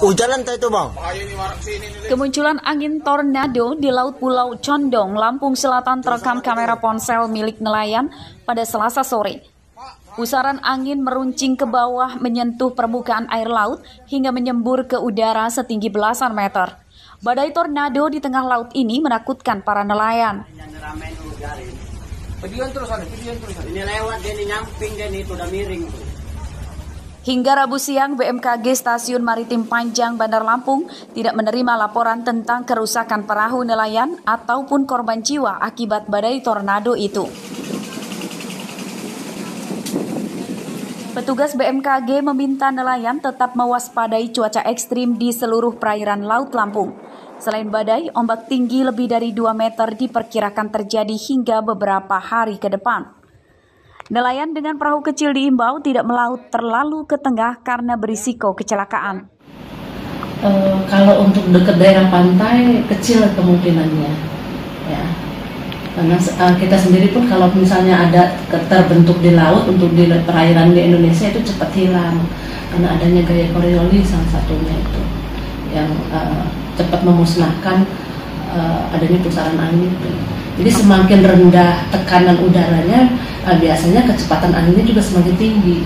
Hujanan itu bang. Kemunculan angin tornado di Laut Pulau Condong, Lampung Selatan terekam kamera ponsel milik nelayan pada Selasa sore. Pusaran angin meruncing ke bawah menyentuh permukaan air laut hingga menyembur ke udara setinggi belasan meter. Badai tornado di tengah laut ini menakutkan para nelayan. Ini lewat dia nyamping dan itu udah miring. Hingga Rabu siang, BMKG Stasiun Maritim Panjang Bandar Lampung tidak menerima laporan tentang kerusakan perahu nelayan ataupun korban jiwa akibat badai tornado itu. Petugas BMKG meminta nelayan tetap mewaspadai cuaca ekstrim di seluruh perairan Laut Lampung. Selain badai, ombak tinggi lebih dari 2 meter diperkirakan terjadi hingga beberapa hari ke depan. Nelayan dengan perahu kecil diimbau tidak melaut terlalu ke tengah karena berisiko kecelakaan. Kalau untuk dekat daerah pantai kecil kemungkinannya, ya. Karena kita sendiri pun kalau misalnya ada terbentuk di laut untuk di perairan di Indonesia itu cepat hilang karena adanya gaya Coriolis salah satunya itu yang cepat memusnahkan adanya pusaran angin itu. Jadi semakin rendah tekanan udaranya, biasanya kecepatan anginnya juga semakin tinggi.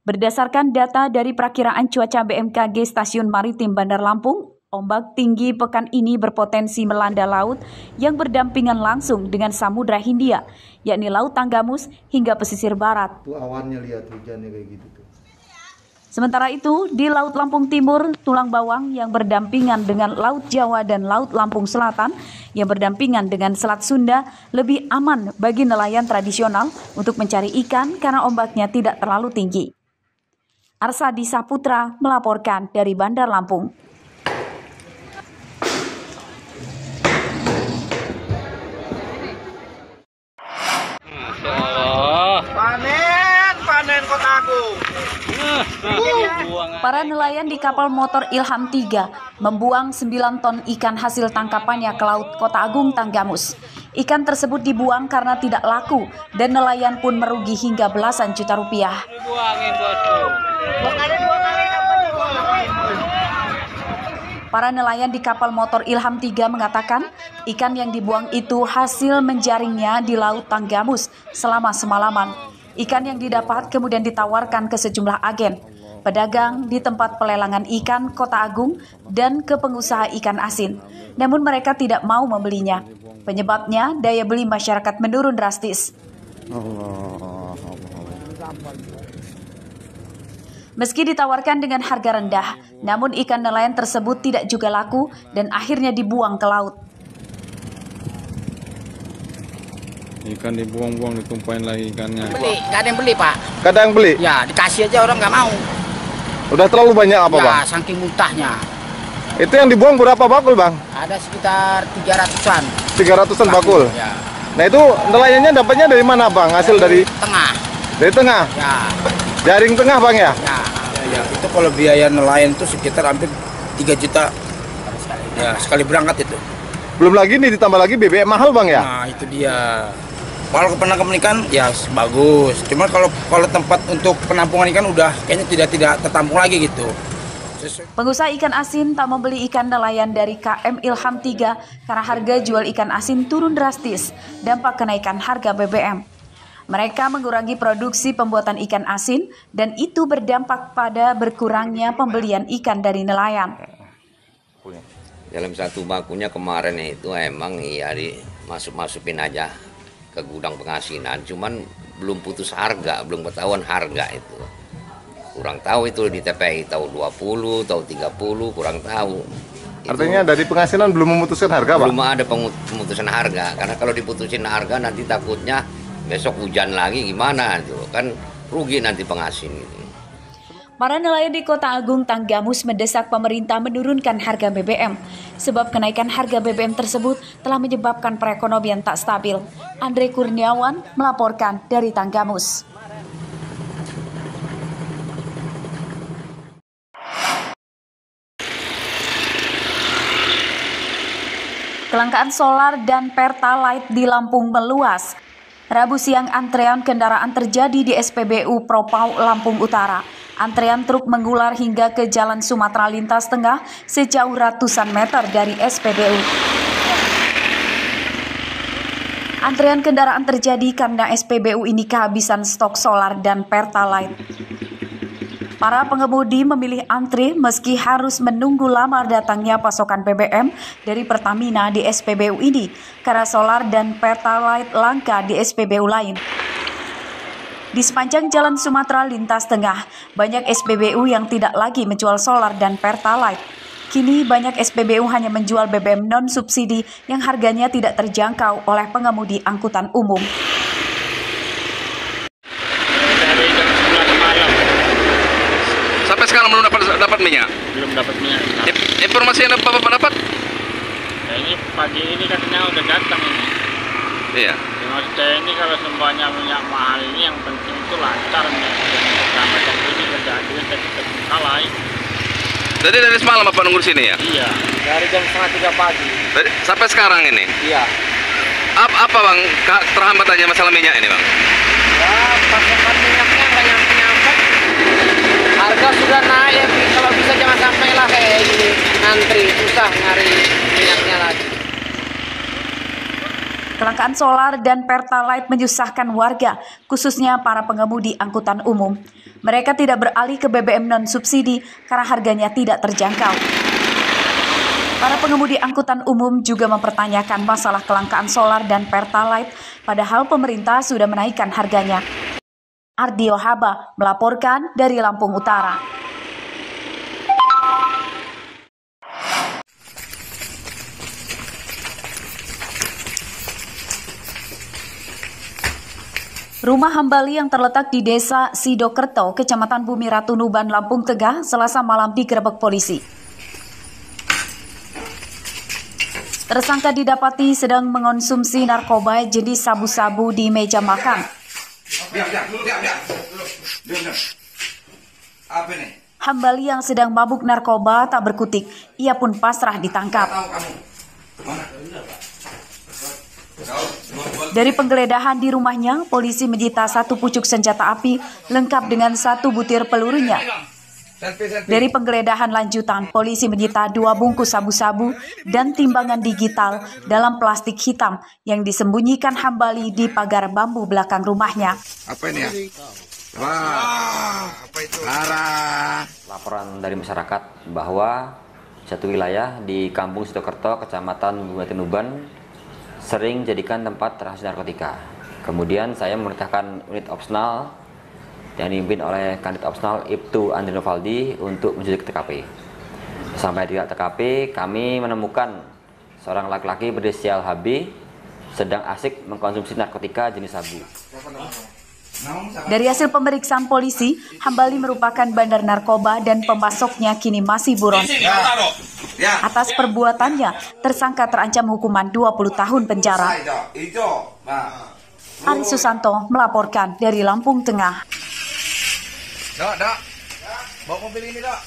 Berdasarkan data dari Perakiraan Cuaca BMKG Stasiun Maritim Bandar Lampung, ombak tinggi pekan ini berpotensi melanda laut yang berdampingan langsung dengan Samudra Hindia, yakni Laut Tanggamus hingga pesisir barat. Tuh awannya lihat hujannya kayak gitu tuh. Sementara itu, di Laut Lampung Timur, Tulang Bawang yang berdampingan dengan Laut Jawa dan Laut Lampung Selatan yang berdampingan dengan Selat Sunda lebih aman bagi nelayan tradisional untuk mencari ikan karena ombaknya tidak terlalu tinggi. Arsadi Saputra melaporkan dari Bandar Lampung. Panen Kota Agung. Para nelayan di kapal motor Ilham 3 membuang 9 ton ikan hasil tangkapannya ke Laut Kota Agung Tanggamus. Ikan tersebut dibuang karena tidak laku dan nelayan pun merugi hingga belasan juta rupiah. Para nelayan di kapal motor Ilham 3 mengatakan ikan yang dibuang itu hasil menjaringnya di Laut Tanggamus selama semalaman. Ikan yang didapat kemudian ditawarkan ke sejumlah agen, pedagang di tempat pelelangan ikan Kota Agung, dan ke pengusaha ikan asin. Namun mereka tidak mau membelinya. Penyebabnya daya beli masyarakat menurun drastis. Meski ditawarkan dengan harga rendah, namun ikan nelayan tersebut tidak juga laku dan akhirnya dibuang ke laut. Ikan dibuang-buang, ditumpahin lagi ikannya. Beli, nggak ada yang beli Pak. Gak ada yang beli? Ya dikasih aja orang nggak mau. Udah terlalu banyak apa ya, bang? saking muntahnya. Itu yang dibuang berapa bakul bang? Ada sekitar 300-an. 300-an bakul? Ya. Nah itu nelayannya dapatnya dari mana bang? Hasil dari tengah. Dari tengah? Ya. Jaring tengah bang ya? Ya, itu kalau biaya nelayan itu sekitar hampir 3 juta ya sekali berangkat itu. Belum lagi nih ditambah lagi BBM mahal bang ya? Nah itu dia. Kalau penangkapan ikan ya bagus. Cuma kalau tempat untuk penampungan ikan udah kayaknya tidak tertampung lagi gitu. Pengusaha ikan asin tak membeli ikan nelayan dari KM Ilham 3 karena harga jual ikan asin turun drastis, dampak kenaikan harga BBM. Mereka mengurangi produksi pembuatan ikan asin dan itu berdampak pada berkurangnya pembelian ikan dari nelayan. Dalam satu bakunya kemarin itu emang iya masukin aja ke gudang pengasinan, cuman belum putus harga, belum ketahuan harga itu. Kurang tahu itu di TPI, tahu 20, tahu 30, kurang tahu. Artinya dari pengasinan belum memutuskan harga, Pak? Belum ada pemutusan harga, karena kalau diputusin harga nanti takutnya besok hujan lagi gimana tuh, kan rugi nanti pengasin gitu. Para nelayan di Kota Agung Tanggamus mendesak pemerintah menurunkan harga BBM, sebab kenaikan harga BBM tersebut telah menyebabkan perekonomian tak stabil. Andre Kurniawan melaporkan dari Tanggamus. Kelangkaan solar dan pertalite di Lampung meluas. Rabu siang antrean kendaraan terjadi di SPBU Propau Lampung Utara. Antrean truk mengular hingga ke Jalan Sumatera Lintas Tengah sejauh ratusan meter dari SPBU. Antrean kendaraan terjadi karena SPBU ini kehabisan stok solar dan Pertalite. Para pengemudi memilih antri meski harus menunggu lama datangnya pasokan BBM dari Pertamina di SPBU ini karena solar dan Pertalite langka di SPBU lain. Di sepanjang Jalan Sumatera Lintas Tengah, banyak SPBU yang tidak lagi menjual solar dan Pertalite. Kini banyak SPBU hanya menjual BBM non-subsidi yang harganya tidak terjangkau oleh pengemudi angkutan umum. Sampai sekarang belum dapat minyak? Belum dapat minyak. Informasi yang Bapak dapat? Kayaknya pagi ini katanya udah datang ini. Iya. Maksudnya ini kalau semuanya minyak mahal ini yang penting itu lancar minyak. Macam ini terjadi terbengkalai. Jadi dari semalam Bapak nunggu sini ya? Iya, dari jam 2:30 pagi. Sampai sekarang ini? Iya. Apa Bang terhambatannya masalah minyak ini Bang? Ya, pasokan minyaknya nggak nyampe-nyampe. Harga sudah naik, kalau bisa jangan sampai lah kayak gini. Ngantri, susah nyari minyaknya lagi. Kelangkaan solar dan Pertalite menyusahkan warga, khususnya para pengemudi angkutan umum. Mereka tidak beralih ke BBM non-subsidi karena harganya tidak terjangkau. Para pengemudi angkutan umum juga mempertanyakan masalah kelangkaan solar dan Pertalite, padahal pemerintah sudah menaikkan harganya. Ardio Haba melaporkan dari Lampung Utara. Rumah Hambali yang terletak di Desa Sidokerto, Kecamatan Bumi Ratu Nuban, Lampung Tengah, Selasa malam digerebek polisi. Tersangka didapati sedang mengonsumsi narkoba jenis sabu-sabu di meja makan. Apa nih? Hambali yang sedang mabuk narkoba tak berkutik, ia pun pasrah ditangkap. Dari penggeledahan di rumahnya, polisi menyita 1 pucuk senjata api lengkap dengan 1 butir pelurunya. Dari penggeledahan lanjutan, polisi menyita 2 bungkus sabu-sabu dan timbangan digital dalam plastik hitam yang disembunyikan Hambali di pagar bambu belakang rumahnya. Apa ini ya? Wah, apa itu? Lara. Laporan dari masyarakat bahwa satu wilayah di Kampung Sidokerto, Kecamatan Bumi Ratu Nuban, sering jadikan tempat transaksi narkotika. Kemudian saya memerintahkan unit opsional yang dipimpin oleh Kanit Opsional Ibtu Andrino Valdi untuk menuju ke TKP. Sampai di TKP, kami menemukan seorang laki-laki berinisial HB sedang asik mengkonsumsi narkotika jenis sabu. Dari hasil pemeriksaan polisi, Hambali merupakan bandar narkoba dan pemasoknya kini masih buron. Atas perbuatannya, tersangka terancam hukuman 20 tahun penjara. Ari Susanto melaporkan dari Lampung Tengah. Dok, bawa mobil ini, Dok.